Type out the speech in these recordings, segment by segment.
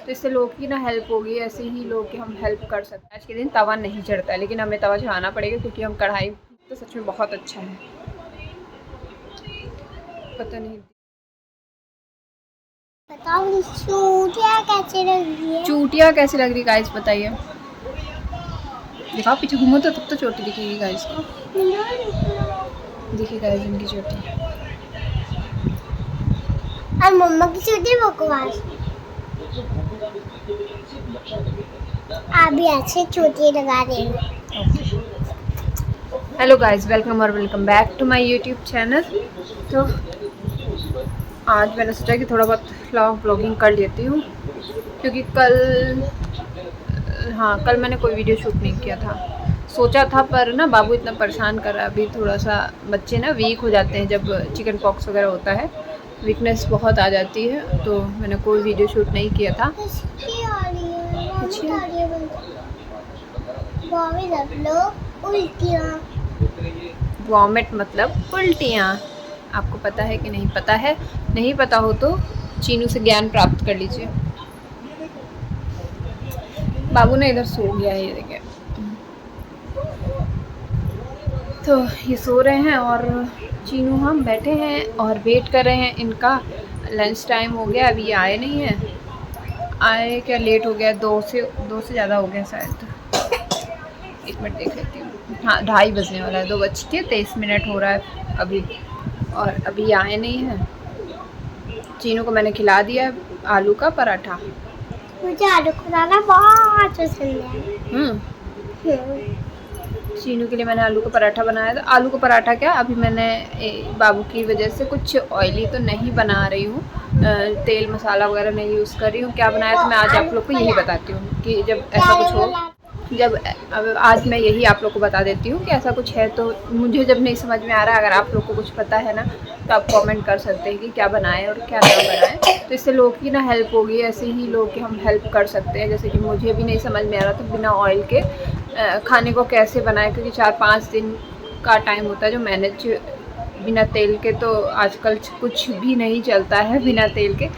तो इससे लोग की ना हेल्प होगी, ऐसे ही लोग की हम हेल्प कर सकते हैं। आज के दिन तवा नहीं चढ़ता है, लेकिन हमें तवा चढ़ाना पड़ेगा क्योंकि हम कढ़ाई तो सच में बहुत अच्छा है। पता नहीं बताओ चूटिया कैसी लग रही है? चूटिया कैसी लग रही गाइस बताइए। दिखाओ पीछे घूमो तो तब तो चोटी दिखेगी गाइस को। देखिए गाइस इनकी चोटी। और मम्मा की चूटी बकवास। अभी अच्छी चूटी लगा रही हूँ। हेलो गाइस, वेलकम और welcome back to my YouTube channel. तो आज मैंने सोचा कि थोड़ा बहुत व्लॉगिंग कर लेती हूँ, क्योंकि कल मैंने कोई वीडियो शूट नहीं किया था। सोचा था पर ना बाबू इतना परेशान कर रहा है। अभी थोड़ा सा बच्चे ना वीक हो जाते हैं जब चिकन पॉक्स वगैरह होता है, वीकनेस बहुत आ जाती है, तो मैंने कोई वीडियो शूट नहीं किया था। वॉमिट मतलब उल्टियाँ। आपको पता है कि नहीं पता है? नहीं पता हो तो चीनू से ज्ञान प्राप्त कर लीजिए। बाबू ने इधर सो गया है, ये देखिए। तो ये सो रहे हैं और चीनू हम बैठे हैं और वेट कर रहे हैं इनका। लंच टाइम हो गया, अभी आए नहीं हैं। आए क्या लेट हो गया, दो से ज़्यादा हो गया शायद। एक मिनट देख लेती हूँ। हाँ 2:30 बजने वाला है, 2:23 हो रहा है अभी, और अभी आए नहीं हैं। चीनू को मैंने खिला दिया आलू का पराठा। मुझे आलू पराठा बहुत पसंद है। चीनू के लिए मैंने आलू का पराठा बनाया था। आलू का पराठा क्या, अभी मैंने बाबू की वजह से कुछ ऑयली तो नहीं बना रही हूँ, तेल मसाला वगैरह नहीं यूज़ कर रही हूँ। क्या बनाया तो मैं आज आप लोग को यही बताती हूँ कि जब ऐसा कुछ हो, अब आज मैं यही आप लोग को बता देती हूँ कि ऐसा कुछ है। तो मुझे जब नहीं समझ में आ रहा है, अगर आप लोग को कुछ पता है ना तो आप कमेंट कर सकते हैं कि क्या बनाएं और क्या ना बनाएं। तो इससे लोग की ना हेल्प होगी, ऐसे ही लोग की हम हेल्प कर सकते हैं। जैसे कि मुझे भी नहीं समझ में आ रहा था बिना ऑयल के खाने को कैसे बनाएं, क्योंकि 4-5 दिन का टाइम होता है जो मैनेज बिना तेल के, तो आजकल कुछ भी नहीं चलता है बिना तेल के।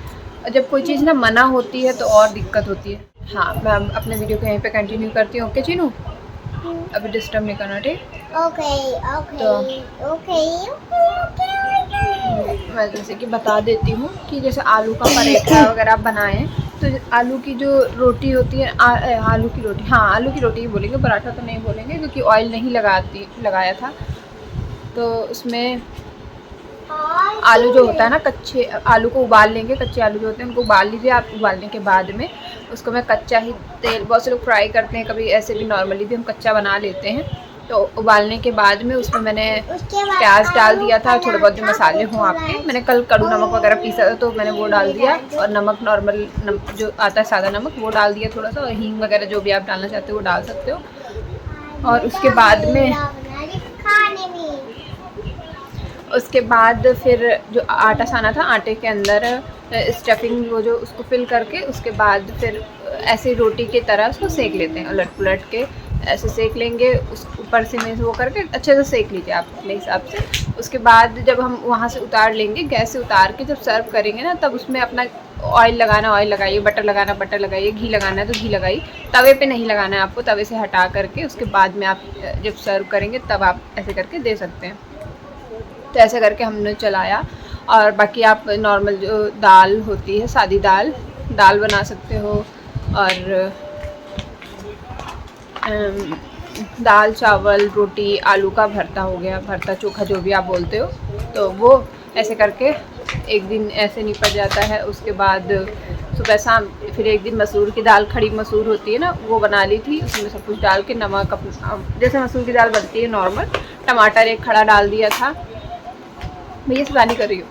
जब कोई चीज़ ना मना होती है तो और दिक्कत होती है। हाँ मैं अपने वीडियो को यहीं पे कंटिन्यू करती हूँ। ओके चीनू, अभी डिस्टर्ब नहीं करना, ठीक? ओके तो ओके मैं जैसे कि बता देती हूँ कि जैसे आलू का पराठा अगर आप बनाएं तो आलू की जो रोटी होती है, आलू की रोटी, हाँ आलू की रोटी ही बोलेंगे, पराठा तो नहीं बोलेंगे क्योंकि ऑयल नहीं लगाया था। तो उसमें आलू जो होता है ना, कच्चे आलू को उबाल लेंगे। कच्चे आलू जो होते हैं उनको उबाल लीजिए आप। उबालने के बाद में उसको मैं कच्चा ही तेल, बहुत से लोग फ्राई करते हैं, कभी ऐसे भी नॉर्मली भी हम कच्चा बना लेते हैं। तो उबालने के बाद में उसमें मैंने प्याज डाल दिया था, थोड़े बहुत जो मसाले हों आपके। मैंने कल कड़ू नमक वगैरह पीसा था तो मैंने वो डाल दिया, और नमक नॉर्मल जो आता है सादा नमक वो डाल दिया थोड़ा सा, और हींग वगैरह जो भी आप डालना चाहते हो वो डाल सकते हो। और उसके बाद फिर जो आटा साना था, आटे के अंदर स्टफिंग वो जो उसको फिल करके, उसके बाद फिर ऐसे रोटी की तरह उसको सेक लेते हैं, उलट पुलट के ऐसे सेक लेंगे। उस ऊपर से में वो करके अच्छे से सेक लीजिए आप अपने हिसाब से। उसके बाद जब हम वहाँ से उतार लेंगे, गैस से उतार के जब सर्व करेंगे ना, तब उसमें अपना ऑयल लगाना ऑयल लगाइए, बटर लगाना बटर लगाइए, घी लगाना है तो घी लगाइए। तवे पे नहीं लगाना है आपको, तवे से हटा करके उसके बाद में आप जब सर्व करेंगे तब आप ऐसे करके दे सकते हैं। तो ऐसे करके हमने चलाया। और बाकी आप नॉर्मल जो दाल होती है, सादी दाल बना सकते हो, और दाल चावल रोटी, आलू का भरता हो गया, भरता चोखा जो भी आप बोलते हो, तो वो ऐसे करके एक दिन ऐसे निपट जाता है। उसके बाद सुबह शाम फिर एक दिन मसूर की दाल, खड़ी मसूर होती है ना, वो बना ली थी। उसमें सब कुछ डाल के नमक जैसे मसूर की दाल बनती है नॉर्मल, टमाटर एक खड़ा डाल दिया था, मैं ये सुधानी कर रही हूँ,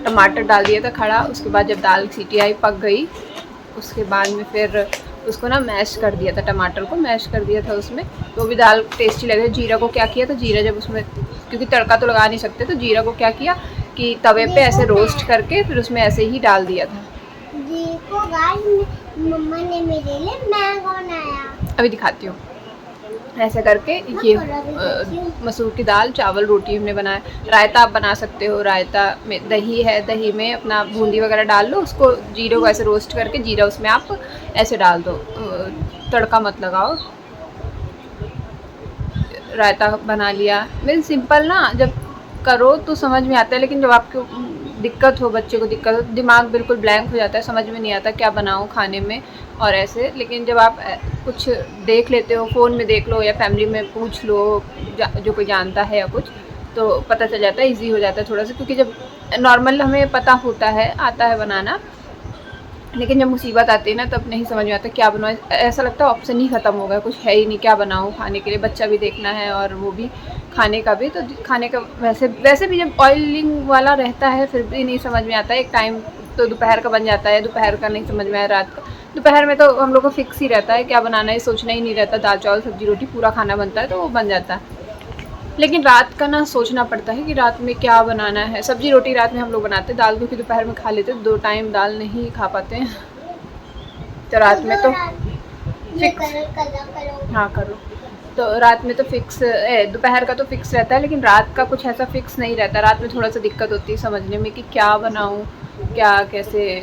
टमाटर डाल दिया था खड़ा। उसके बाद जब दाल सीटी आई, पक गई, उसके बाद में फिर उसको ना मैश कर दिया था, टमाटर को मैश कर दिया था उसमें, तो भी दाल टेस्टी लगे। जीरा को क्या किया था, जीरा जब उसमें, क्योंकि तड़का तो लगा नहीं सकते, तो जीरा को क्या किया कि तवे पे ऐसे रोस्ट करके फिर उसमें ऐसे ही डाल दिया था। देखो गाइस, मम्मा ने मेरे लिए मैंगो बनाया। अभी दिखाती हूँ। ऐसे करके ये मसूर की दाल, चावल, रोटी हमने बनाया। रायता आप बना सकते हो, रायता में दही है, दही में अपना बूंदी वगैरह डाल लो, उसको जीरे को ऐसे रोस्ट करके जीरा उसमें आप ऐसे डाल दो, तड़का मत लगाओ। रायता बना लिया। मेरी सिंपल ना, जब करो तो समझ में आता है, लेकिन जब आपको दिक्कत हो, बच्चे को दिक्कत हो, दिमाग बिल्कुल ब्लैंक हो जाता है, समझ में नहीं आता क्या बनाऊँ खाने में और ऐसे। लेकिन जब आप कुछ देख लेते हो, फ़ोन में देख लो या फैमिली में पूछ लो, जो कोई जानता है या कुछ, तो पता चल जाता है, ईज़ी हो जाता है थोड़ा सा। क्योंकि जब नॉर्मल हमें पता होता है, आता है बनाना, लेकिन जब मुसीबत आती है ना, तब नहीं समझ में आता क्या बनाओ। ऐसा लगता है ऑप्शन ही ख़त्म हो गया, कुछ है ही नहीं, क्या बनाऊँ खाने के लिए। बच्चा भी देखना है और वो भी खाने का भी, तो खाने का वैसे भी जब ऑयलिंग वाला रहता है फिर भी नहीं समझ में आता है। एक टाइम तो दोपहर का बन जाता है, दोपहर का नहीं समझ में आया, रात का। दोपहर में तो हम लोग को फिक्स ही रहता है क्या बनाना है, सोचना ही नहीं रहता, दाल चावल सब्जी रोटी पूरा खाना बनता है, तो वो बन जाता है। लेकिन रात का ना सोचना पड़ता है कि रात में क्या बनाना है। सब्जी रोटी रात में हम लोग बनाते हैं, दाल क्योंकि दोपहर में खा लेते हैं, 2 टाइम दाल नहीं खा पाते हैं, तो रात में तो फिक्स। हाँ करो। तो रात में तो फिक्स, दोपहर का तो फिक्स रहता है, लेकिन रात का कुछ ऐसा फिक्स नहीं रहता। रात में थोड़ा सा दिक्कत होती है समझने में कि क्या बनाऊँ, क्या कैसे।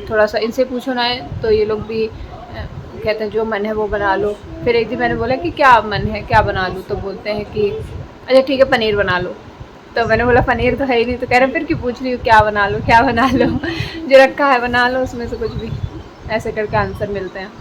थोड़ा सा इनसे पूछो ना तो ये लोग भी कहते हैं जो मन है वो बना लो। फिर एक दिन मैंने बोला कि क्या मन है, क्या बना लूँ, तो बोलते हैं कि अच्छा ठीक है पनीर बना लो। तो मैंने बोला पनीर तो है ही नहीं, तो कह रहे फिर क्यों पूछ रही हो, क्या बना लो, क्या बना लो, जो रखा है बना लो, उसमें से कुछ भी। ऐसे करके आंसर मिलते हैं।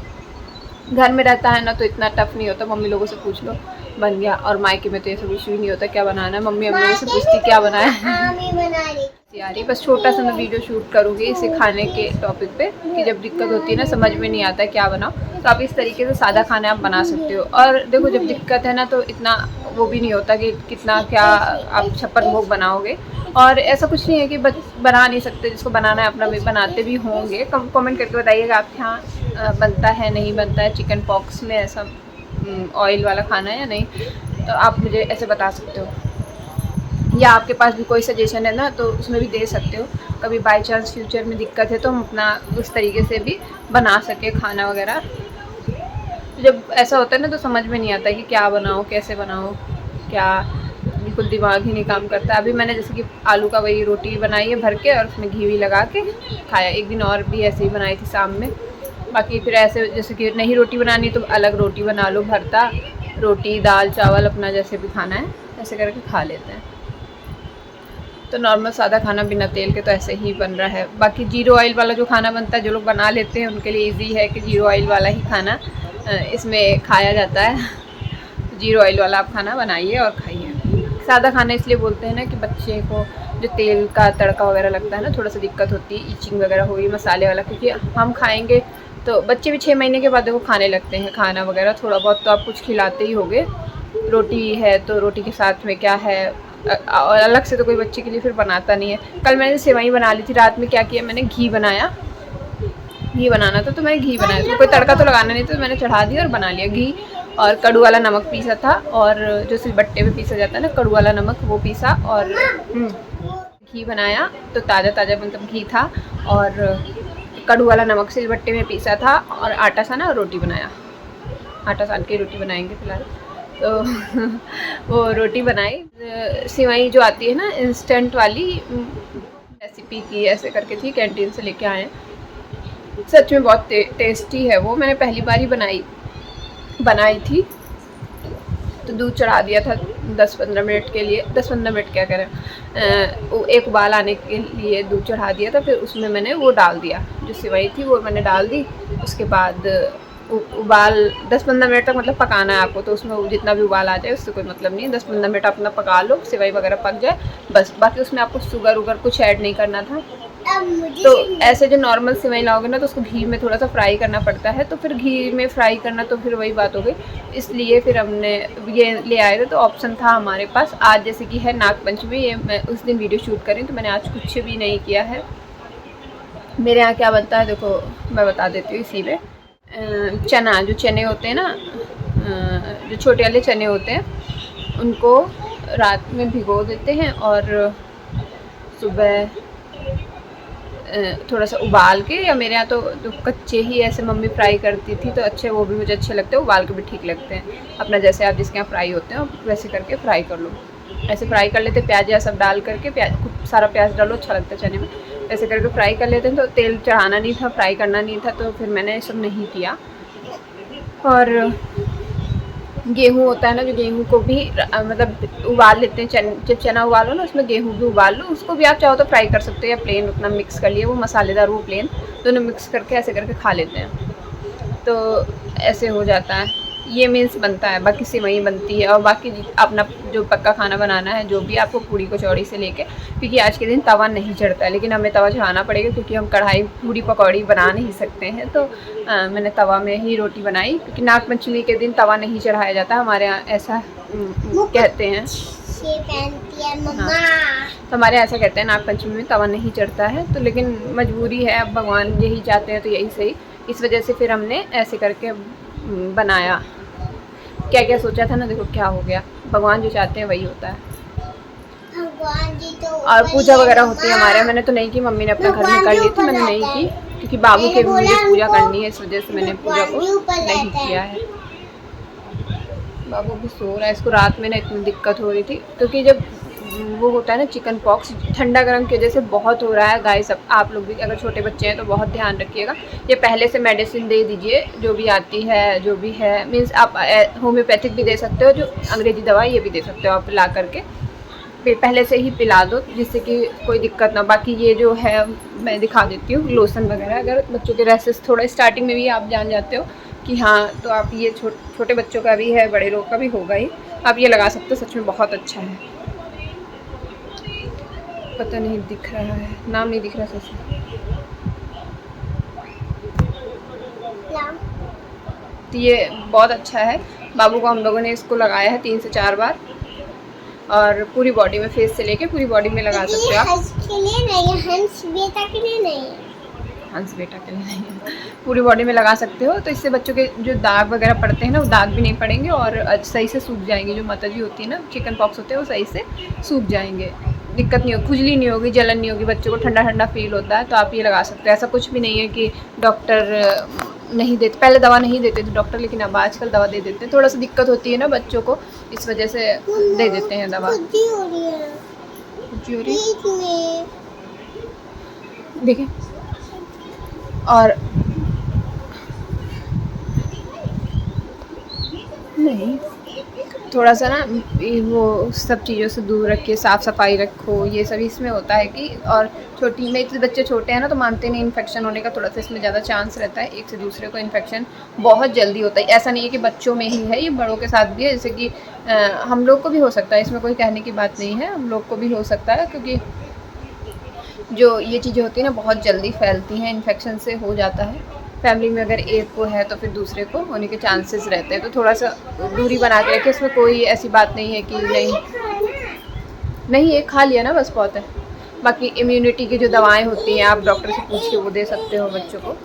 घर में रहता है ना तो इतना टफ नहीं होता, मम्मी लोगों से पूछ लो बन गया। और मायके में तो ये सब कुछ भी नहीं होता, क्या बनाना है, मम्मी हम लोगों से पूछती क्या बनाया है। यार बस छोटा सा मैं वीडियो शूट करूँगी इसे खाने के टॉपिक पे, कि जब दिक्कत होती है ना, समझ में नहीं आता है क्या बनाओ, तो आप इस तरीके से सादा खाना आप बना सकते हो। और देखो जब दिक्कत है ना, तो इतना वो भी नहीं होता कि कितना क्या आप 56 भोग बनाओगे। और ऐसा कुछ नहीं है कि बना नहीं सकते, जिसको बनाना है अपना भी बनाते भी होंगे। कमेंट करके बताइएगा आपके यहाँ बनता है नहीं बनता है चिकन पॉक्स में ऐसा ऑयल वाला खाना है या नहीं, तो आप मुझे ऐसे बता सकते हो। या आपके पास भी कोई सजेशन है ना, तो उसमें भी दे सकते हो। कभी बाय चांस फ्यूचर में दिक्कत है तो हम अपना उस तरीके से भी बना सके खाना वगैरह। जब ऐसा होता है ना तो समझ में नहीं आता कि क्या बनाओ, कैसे बनाओ, क्या, बिल्कुल दिमाग ही नहीं काम करता। अभी मैंने जैसे कि आलू का वही रोटी बनाई है भर के, और उसमें घी भी लगा के खाया। एक दिन और भी ऐसे ही बनाई थी शाम में। बाकी फिर ऐसे जैसे कि नहीं रोटी बनानी तो अलग रोटी बना लो, भरता रोटी, दाल चावल, अपना जैसे भी खाना है ऐसे करके खा लेते हैं। तो नॉर्मल सादा खाना बिना तेल के तो ऐसे ही बन रहा है। बाकी जीरो ऑयल वाला जो खाना बनता है, जो लोग बना लेते हैं उनके लिए इजी है कि जीरो ऑयल वाला ही खाना इसमें खाया जाता है। जीरो ऑयल वाला आप खाना बनाइए और खाइए। सादा खाना इसलिए बोलते हैं ना कि बच्चे को जो तेल का तड़का वगैरह लगता है ना, थोड़ा सा दिक्कत होती है, ईचिंग वगैरह होगी मसाले वाला। क्योंकि हम खाएंगे तो बच्चे भी 6 महीने के बाद वो खाने लगते हैं खाना वगैरह, थोड़ा बहुत तो आप कुछ खिलाते ही होगे। रोटी है तो रोटी के साथ में क्या है, और अलग से तो कोई बच्चे के लिए फिर बनाता नहीं है। कल मैंने सेवई बना ली थी, रात में क्या किया मैंने, घी बनाया। घी बनाना था तो मैंने घी बनाया, तो कोई तड़का तो लगाना नहीं, तो मैंने चढ़ा दिया और बना लिया घी। और कड़ू वाला नमक पीसा था, और जो सिलबट्टे में पीसा जाता है ना कड़ू वाला नमक, वो पीसा और घी बनाया। तो ताज़ा ताज़ा मतलब घी था, और कड़ू वाला नमक सिलबट्टे में पीसा था, और आटा सा ना रोटी बनाया। आटा सान के रोटी बनाएंगे फिलहाल तो वो रोटी बनाई। सिवई जो आती है ना इंस्टेंट वाली रेसिपी की ऐसे करके थी, कैंटीन से लेके आए। सच में बहुत टेस्टी है वो। मैंने पहली बार ही बनाई थी। तो दूध चढ़ा दिया था 10-15 मिनट के लिए, 10-15 मिनट क्या करें, एक उबाल आने के लिए दूध चढ़ा दिया था। फिर उसमें मैंने वो डाल दिया, जो सिवई थी वो मैंने डाल दी। उसके बाद उबाल 10-15 मिनट तक मतलब पकाना है आपको, तो उसमें जितना भी उबाल आ जाए उससे कोई मतलब नहीं है। 10-15 मिनट अपना पका लो, सिवई वगैरह पक जाए बस। बाकी उसमें आपको शुगर वगैरह कुछ ऐड नहीं करना था। तो ऐसे जो नॉर्मल सिवई लाओगे ना, तो उसको घी में थोड़ा सा फ्राई करना पड़ता है। तो फिर घी में फ्राई करना तो फिर वही बात हो गई, इसलिए फिर हमने ये ले आए थे। तो ऑप्शन था हमारे पास। आज जैसे कि है नागपंचमी, ये मैं उस दिन वीडियो शूट करी, तो मैंने आज कुछ भी नहीं किया है। मेरे यहाँ क्या बनता है देखो, मैं बता देती हूँ इसी में। चना, जो चने होते हैं ना, जो छोटे वाले चने होते हैं, उनको रात में भिगो देते हैं और सुबह थोड़ा सा उबाल के, या मेरे यहाँ तो कच्चे ही ऐसे मम्मी फ्राई करती थी तो अच्छे, वो भी मुझे अच्छे लगते हैं, उबाल के भी ठीक लगते हैं। अपना जैसे आप जिसके यहाँ फ्राई होते हैं वैसे करके फ्राई कर लो। ऐसे फ्राई कर लेते, प्याज या सब डाल करके, प्याज खूब सारा प्याज डालो, अच्छा लगता है चने में। ऐसे करके फ्राई कर लेते हैं। तो तेल चढ़ाना नहीं था, फ्राई करना नहीं था, तो फिर मैंने सब नहीं किया। और गेहूँ होता है ना, जो गेहूँ को भी मतलब उबाल लेते हैं। जब चना उबालो ना, उसमें गेहूँ भी उबाल लो, उसको भी आप चाहो तो फ्राई कर सकते हो, या प्लेन उतना मिक्स कर लिए, वो मसालेदार वो प्लेन, दोनों मिक्स करके ऐसे करके खा लेते हैं। तो ऐसे हो जाता है, ये मीन्स बनता है। बाकी सेवई बनती है, और बाकी अपना जो पक्का खाना बनाना है, जो भी आपको पूड़ी कचौड़ी से लेके, क्योंकि आज के दिन तवा नहीं चढ़ता है, लेकिन हमें तवा चढ़ाना पड़ेगा क्योंकि हम कढ़ाई पूड़ी पकौड़ी बना नहीं सकते हैं। तो मैंने तवा में ही रोटी बनाई, क्योंकि नाग पंचमी के दिन तवा नहीं चढ़ाया जाता हमारे यहाँ, ऐसा कहते हैं। हाँ, तो हमारे यहाँ ऐसा कहते हैं, नाग पंचमी में तवा नहीं चढ़ता है। तो लेकिन मजबूरी है, अब भगवान यही चाहते हैं तो यही सही, इस वजह से फिर हमने ऐसे करके बनाया। क्या क्या सोचा था ना, देखो क्या हो गया। भगवान जो चाहते हैं वही होता है। भगवान जी तो और पूजा वगैरह होती है हमारे, मैंने तो नहीं की, मम्मी ने अपने घर में कर ली थी, मैंने नहीं की, क्योंकि बाबू के भी मुझे पूजा करनी है, इस वजह से मैंने पूजा को नहीं किया है। बाबू भी सो रहा है, इसको रात में ना इतनी दिक्कत हो रही थी, क्योंकि जब वो होता है ना चिकन पॉक्स, ठंडा गर्म की वजह से बहुत हो रहा है गाइस। सब आप लोग भी अगर छोटे बच्चे हैं तो बहुत ध्यान रखिएगा। ये पहले से मेडिसिन दे दीजिए, जो भी आती है, जो भी है, मीन्स आप होम्योपैथिक भी दे सकते हो, जो अंग्रेजी दवा ये भी दे सकते हो आप ला करके, पहले से ही पिला दो, जिससे कि कोई दिक्कत ना। बाकी ये जो है मैं दिखा देती हूँ, लोशन वगैरह, अगर बच्चों के रैसेस थोड़ा स्टार्टिंग में भी आप जान जाते हो कि हाँ, तो आप ये छोटे बच्चों का भी है, बड़े लोग का भी होगा ही, आप ये लगा सकते हो। सच में बहुत अच्छा है। पता नहीं दिख रहा है, नाम नहीं दिख रहा सच में। तो ये बहुत अच्छा है। बाबू को हम लोगों ने इसको लगाया है 3 से 4 बार, और पूरी बॉडी में, फेस से लेके पूरी बॉडी में लगा सकते हो आप। हंस के लिए नहीं, हंस बेटा के लिए नहीं, हंस बेटा के लिए नहीं, पूरी बॉडी में लगा सकते हो। तो इससे बच्चों के जो दाग वगैरह पड़ते हैं ना, वो दाग भी नहीं पड़ेंगे, और सही से सूख जाएंगे। जो मतजी होती है ना, चिकन पॉक्स होते हैं, वो सही से सूख जाएंगे, दिक्कत नहीं होगी, खुजली नहीं होगी, जलन नहीं होगी, बच्चों को ठंडा ठंडा फील होता है। तो आप ये लगा सकते हो। ऐसा कुछ भी नहीं है कि डॉक्टर नहीं देते, पहले दवा नहीं देते थे डॉक्टर, लेकिन अब आजकल दवा दे देते हैं। थोड़ा सा दिक्कत होती है ना बच्चों को, इस वजह से दे देते हैं दवा। खुजली हो रही है, खुजली हो रही है, देखिए। और नहीं, थोड़ा सा ना वो सब चीज़ों से दूर रखिए, साफ़ सफाई रखो, ये सब इसमें होता है कि। और छोटी में तो बच्चे छोटे हैं ना, तो मानते नहीं, इन्फेक्शन होने का थोड़ा सा इसमें ज़्यादा चांस रहता है। एक से दूसरे को इन्फेक्शन बहुत जल्दी होता है। ऐसा नहीं है कि बच्चों में ही है, ये बड़ों के साथ भी है। जैसे कि हम लोग को भी हो सकता है, इसमें कोई कहने की बात नहीं है, हम लोग को भी हो सकता है, क्योंकि जो ये चीज़ें होती हैं ना, बहुत जल्दी फैलती हैं, इन्फेक्शन से हो जाता है। फैमिली में अगर एक को है तो फिर दूसरे को होने के चांसेस रहते हैं। तो थोड़ा सा दूरी बना के रखें, इसमें कोई ऐसी बात नहीं है कि नहीं, एक खा लिया ना बस बहुत है। बाकी इम्यूनिटी की जो दवाएं होती हैं, आप डॉक्टर से पूछ के वो दे सकते हो बच्चों को,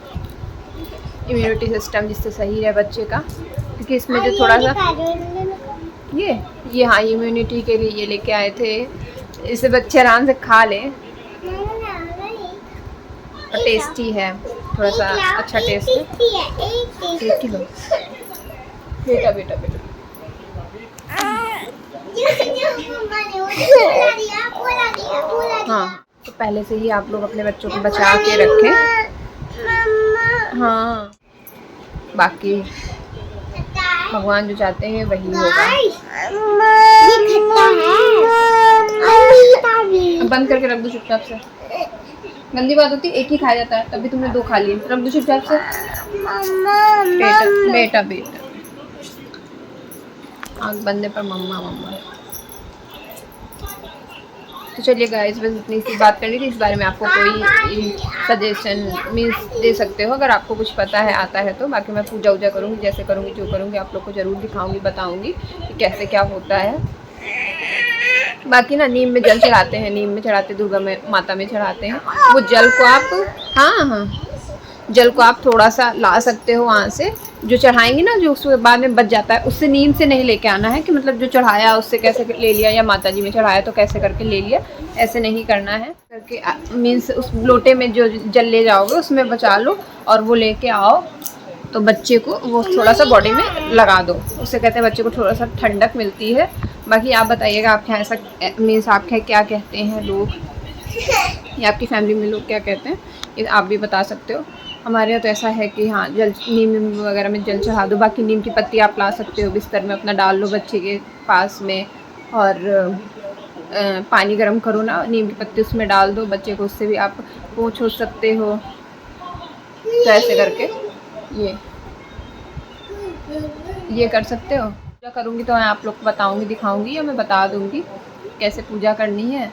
इम्यूनिटी सिस्टम जिससे सही रहे बच्चे का। क्योंकि इसमें जो थोड़ा सा ये हाँ, इम्यूनिटी के लिए ये लेके आए थे, इसे बच्चे आराम से खा लें, और टेस्टी है, थोड़ा सा अच्छा टेस्ट है। 1 किलो बेटा बेटा बेटा हाँ, तो पहले से ही आप लोग अपने बच्चों को बचा के रखें। हाँ, बाकी भगवान जो चाहते हैं वही होगा। बंद करके रख दो चुपचाप से, गंदी बात होती है, एक ही खाया जाता है, तभी तुमने 2 खा लिए, रख दो चुपचाप से। बेटा बेटा बेटा, आँख बंदे पर मम्मा मम्मा। तो चलिए गाइस, बस इतनी सी बात करनी थी इस बारे में। आपको कोई सजेशन मीन्स दे सकते हो अगर आपको कुछ पता है, आता है तो। बाकी मैं पूजा वूजा करूँगी, जैसे करूँगी, जो करूँगी आप लोग को ज़रूर दिखाऊँगी, बताऊँगी कि कैसे क्या होता है। बाकी ना नीम में जल चढ़ाते हैं, नीम में चढ़ाते, दुर्गा में माता में चढ़ाते हैं। वो जल को आप हाँ जल को आप थोड़ा सा ला सकते हो वहाँ से, जो चढ़ाएंगे ना जो उसके बाद में बच जाता है, उससे नीम से नहीं लेके आना है कि मतलब जो चढ़ाया उससे कैसे ले लिया, या माता जी में चढ़ाया तो कैसे करके ले लिया, ऐसे नहीं करना है करके। मीन्स उस लोटे में जो जल ले जाओगे उसमें बचा लो और वो लेके आओ, तो बच्चे को वो थोड़ा सा बॉडी में लगा दो, उससे कहते हैं बच्चे को थोड़ा सा ठंडक मिलती है। बाकी आप बताइएगा आपके यहाँ ऐसा मीन्स आपके क्या कहते हैं लोग, या आपकी फैमिली में लोग क्या कहते हैं, ये आप भी बता सकते हो। हमारे यहाँ तो ऐसा है कि हाँ जल नीम वगैरह में जल चढ़ा दो। बाकी नीम की पत्ती आप ला सकते हो, बिस्तर में अपना डाल लो बच्चे के पास में, और पानी गर्म करो ना, नीम की पत्ती उसमें डाल दो बच्चे को, उससे भी आप पोंछ हो सकते हो। तो ऐसे करके ये कर सकते हो। पूजा करूँगी तो मैं आप लोग को बताऊँगी, दिखाऊँगी, या मैं बता दूँगी कैसे पूजा करनी है।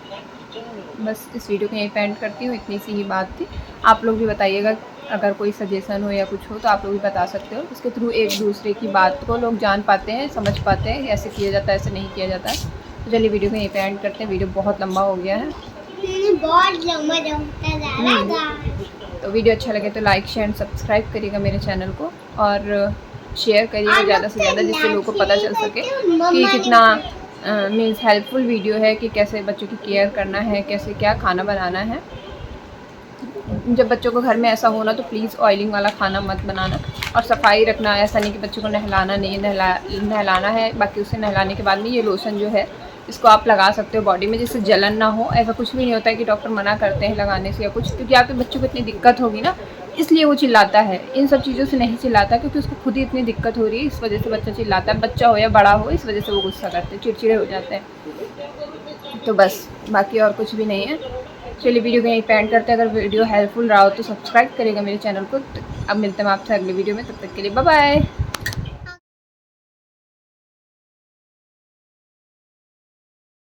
बस इस वीडियो को यहीं पे एंड करती हूँ, इतनी सी ही बात थी। आप लोग भी बताइएगा, अगर कोई सजेशन हो या कुछ हो तो आप लोग भी बता सकते हो। इसके थ्रू एक दूसरे की बात को लोग जान पाते हैं, समझ पाते हैं, ऐसे किया जाता है, ऐसे नहीं किया जाता है। तो चलिए वीडियो को यहीं पे एंड करते हैं, वीडियो बहुत लंबा हो गया है। बहुत लंबा तो वीडियो अच्छा लगे तो लाइक शेयर एंड सब्सक्राइब करिएगा मेरे चैनल को, और शेयर करिएगा ज़्यादा से ज़्यादा, जिससे लोगों को पता चल सके कि कितना मीन्स हेल्पफुल वीडियो है, कि कैसे बच्चों की केयर करना है, कैसे क्या खाना बनाना है। जब बच्चों को घर में ऐसा होना तो प्लीज़ ऑयलिंग वाला खाना मत बनाना, और सफाई रखना। ऐसा नहीं कि बच्चों को नहलाना नहीं है, नहलाना है। बाकी उसे नहलाने के बाद में ये लोशन जो है इसको आप लगा सकते हो बॉडी में, जिससे जलन ना हो। ऐसा कुछ भी नहीं होता है कि डॉक्टर मना करते हैं लगाने से या कुछ, क्योंकि आपके बच्चों को इतनी दिक्कत होगी ना, इसलिए वो चिल्लाता है। इन सब चीज़ों से नहीं चिल्लाता, क्योंकि उसको खुद ही इतनी दिक्कत हो रही है, इस वजह से बच्चा चिल्लाता है। बच्चा हो या बड़ा हो, इस वजह से वो गुस्सा करते हैं, चिड़चिड़े हो जाते हैं। तो बस, बाकी और कुछ भी नहीं है। चलिए वीडियो को यहीं पे एंड करते हैं। अगर वीडियो हेल्पफुल रहा हो तो सब्सक्राइब करिएगा मेरे चैनल को। अब मिलते हैं आपसे अगले वीडियो में, तब तक के लिए बाय बाय।